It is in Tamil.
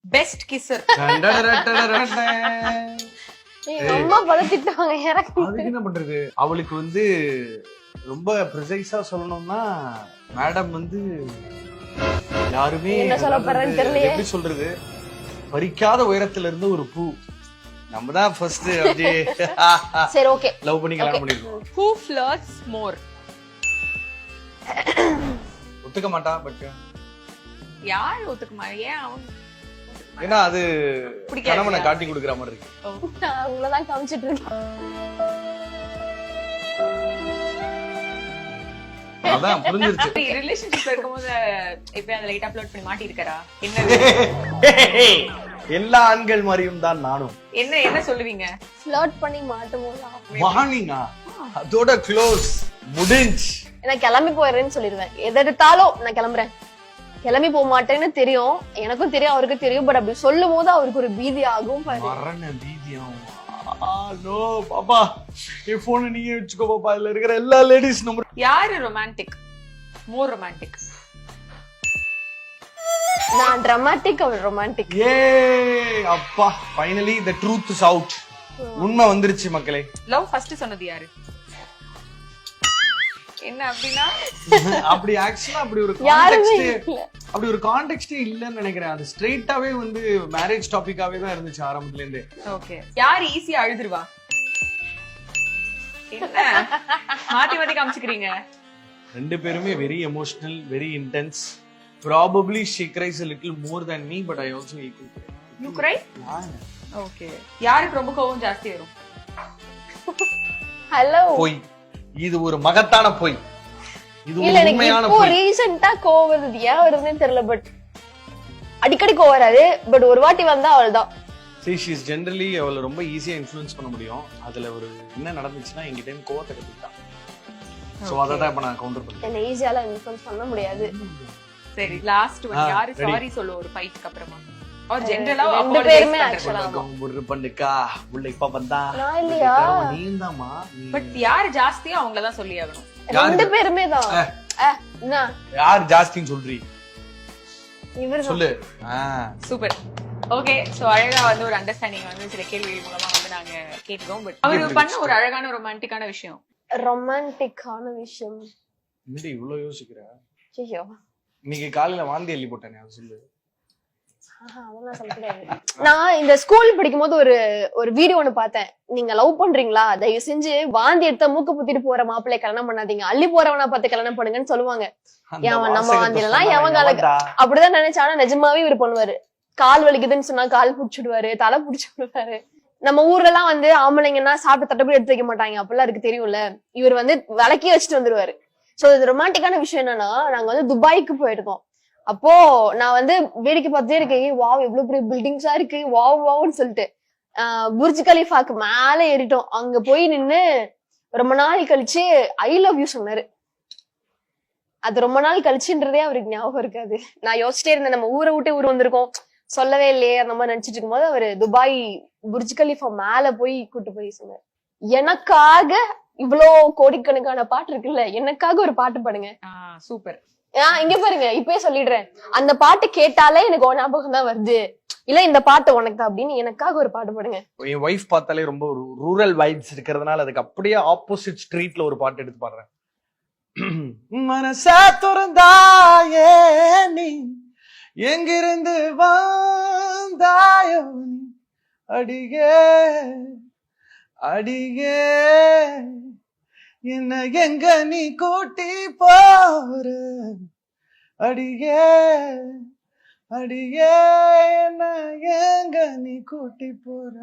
பெஸ்ட் கிஸ்ஸர். அம்மா பழத்திட்டாங்க எனக்கு. அதுக்கு என்ன பண்றது, அவளுக்கு வந்து ரொம்ப ப்ரிசைஸா சொல்லணும்னா மேடம் வந்து யாருமே என்ன சொல்ல போறேன்னு தெரியலையே. எப்படி சொல்றது, பறிக்காத உயரத்துல இருந்து ஒரு பூ. நம்ம தான் ஃபர்ஸ்ட் அப்படியே சரி ஓகே லவ் பண்ணி கல்யாணம் பண்ணிருக்கோம். Who flirts more? ஒத்துக்க மாட்டா, பட் யார் ஒத்துக்குமா? ஏன் அவன்? ஏன்னா அது பிடிக்காது. கணவனை காட்டி கொடுக்குற மாதிரி இருக்கு. நான் உங்களதான் காமிச்சிட்டு இருக்கேன். அதான் புரிஞ்சிருச்சு. ரிலேஷன்ஷிப்ல இருக்கும்போது இப்ப அந்த லைட் அப்லோட் பண்ணி மாட்டி இருக்கறா? என்னது? எல்லா ஆண்கள் மாதிரியும் தான் நானும். என்ன என்ன சொல்லுவீங்க? ஃப்ளர்ட் பண்ணி மாட்டும்போது வார்னிங்கா, அதோட க்ளோஸ் முடிஞ்சு நான் கிளம்பி போயிடுறேன்னு சொல்லிடுவேன். எது எடுத்தாலும் நான் கிளம்புறேன், கிளம்பி போக மாட்டேன்னு தெரியும், எனக்கும் தெரியும் அவருக்கும் தெரியும். பட் அப்படி சொல்லும் போது அவருக்கு ஒரு பீதி ஆகும். மரண பீதியாகும். நோ பாப்பா, என் போனை நீங்க வச்சுக்கோ பாப்பா, இதுல இருக்கிற எல்லா லேடிஸ் நம்பர். யாரு ரொமான்டிக்? மோர் ரொமான்டிக்? நான் டிராமாட்டிக், அவர் ரொமான்டிக். ஏ அப்பா, finally the truth is out. உண்மை வந்துருச்சு மக்களே. லவ் ஃபர்ஸ்ட் சொன்னது யாரு? என்ன அப்படின்னா அப்படி ஆக்சுவலா அப்படி ஒரு யாருமே கான்டெக்ஸ்ட், இல்ல. அப்படி ஒரு கான்டெக்ஸ்டே இல்லன்னு நினைக்கிறேன். அது ஸ்ட்ரைட்டாவே வந்து மேரேஜ் டாபிக்காவே தான் இருந்துச்சு ஆரம்பத்துல இருந்தே. ஓகே, யார் ஈஸியா அழுதுருவா? என்ன மாத்தி மாத்தி காமிச்சுக்கிறீங்க? ரெண்டு பேருமே very emotional, very intense. Probably she cries a little more than me, but I also equal. You cry? Okay. யாருக்கு ரொம்ப கோவம் ஜாஸ்தி வரும்? ஹலோ. போய் இது ஒரு மகத்தான போய், இது இல்ல ஒரு எனக்கு உண்மையான இப்போ போய். ரீசெண்டா கோவம் வருது, ஏன் வருதுன்னு தெரியல. பட் அடிக்கடி கோவம் வராது, பட் ஒரு வாட்டி வந்தா அவள்தான். See, she is generally அவளை ரொம்ப ஈஸியா இன்ஃப்ளூயன்ஸ் பண்ண முடியும். அதுல ஒரு என்ன நடந்துச்சுன்னா எங்க டைம் கோவத்தை கத்துக்கிட்டான். சோ அத தான் இப்ப நான் கவுண்டர் பண்றேன். என்ன ஈஸியால இன்ஃப்ளூயன்ஸ் பண்ண முடியாது. சரி, லாஸ்ட் ஒன். யாரு சாரி சொல்ல ஒரு ஃபைட்க்கு அப்புறமா? ஆர் ஜெனரலா ரெண்டு பேருமே ஆக்சுவலா ஒரு பண்ணுக்கா உள்ள இப்ப வந்தா நான் இல்லையா? நீந்தாமா. பட் யாரு ஜாஸ்தியா அவங்கள தான் சொல்லி ஆகணும். ரெண்டு பேருமே தான். என்ன யார் ஜாஸ்தின்னு சொல்றீ? இவர் சொல்லு. சூப்பர். ஓகே, சோ அழகா வந்து ஒரு அண்டர்ஸ்டாண்டிங் வந்து சில கேள்விகள் மூலமா வந்து நாங்க கேட்கிறோம். பட் அவர் பண்ண ஒரு அழகான ரொமான்டிக்கான விஷயம். ரொமான்டிக்கான விஷயம் என்னடி இவ்ளோ யோசிக்கிற? ஐயோ, இன்னைக்கு காலையில வாந்தி எள்ளி போட்டேனே, அது சொல்லு. அதெல்லாம் சொல்ல முடியாது. நான் இந்த ஸ்கூல் படிக்கும் போது ஒரு வீடியோ ஒண்ணு பார்த்தேன். நீங்க லவ் பண்றீங்களா, தயவு செஞ்சு வாந்தி எடுத்த மூக்க புத்திட்டு போற மாப்பிள்ளை கல்யாணம் பண்ணாதீங்க, அள்ளி போறவனா பார்த்து கல்யாணம் பண்ணுங்கன்னு சொல்லுவாங்க. நம்ம வாந்திலாம் எவன் அப்படிதான் நினைச்சா, ஆனா நிஜமாவே இவர் பண்ணுவாரு. கால் வலிக்குதுன்னு சொன்னா கால் புடிச்சுடுவாரு, தலை புடிச்சு விடுவாரு. நம்ம ஊர்ல எல்லாம் வந்து ஆம்பளைங்கன்னா சாப்பிட்டு தட்டப்படி எடுத்து வைக்க மாட்டாங்க, அப்பெல்லாம் இருக்கு தெரியும்ல. இவர் வந்து விளக்கி வச்சுட்டு வந்துருவாரு. சோ இது ரொமான்டிக்கான விஷயம் என்னன்னா, நாங்க வந்து துபாய்க்கு போயிருக்கோம். அப்போ நான் வந்து வேடிக்கை பார்த்துட்டே இருக்கேன். வாவ் எவ்வளவு பெரிய பில்டிங்ஸா இருக்கு, வாவ் வாவ்னு சொல்லிட்டு புர்ஜ் கலிஃபாக்கு மேல ஏறிட்டோம். அங்க போய் நின்னு ரொம்ப நாள் கழிச்சு ஐ லவ் யூ சொன்னாரு. அது ரொம்ப நாள் கழிச்சுன்றதே அவருக்கு ஞாபகம் இருக்காது. நான் யோசிச்சிட்டே இருந்தேன், நம்ம ஊரை விட்டு ஊர் வந்திருக்கோம், சொல்லவே இல்லையே அந்த மாதிரி நினைச்சிட்டு இருக்கும் போது அவரு துபாய் புர்ஜ் கலிஃபா மேல போய் கூட்டு போய் சொன்னாரு. எனக்காக இவ்வளோ கோடிக்கணக்கான பாட்டு இருக்குல்ல, எனக்காக ஒரு பாட்டு பாடுங்க. சூப்பர். இங்க பாருங்க, இப்பயே சொல்லிடுறேன், அந்த பாட்டு கேட்டாலே எனக்கு ஞாபகம் தான் வருது, இல்ல இந்த பாட்டு உனக்கு தான் அப்படின்னு எனக்காக ஒரு பாட்டு பாடுங்க. என் வைஃப் பார்த்தாலே ரொம்ப ஒரு ரூரல் வைப்ஸ் இருக்கிறதுனால அதுக்கு அப்படியே ஆப்போசிட் ஸ்ட்ரீட்ல ஒரு பாட்டு எடுத்து பாடுறேன். மனசா துறந்தாயே நீ, எங்கிருந்து வந்தாயோ அடியே அடியே, என்ன எங்க நீ கூட்டி போற அடியே அடியே, என்ன எங்க நீ கூட்டி போற.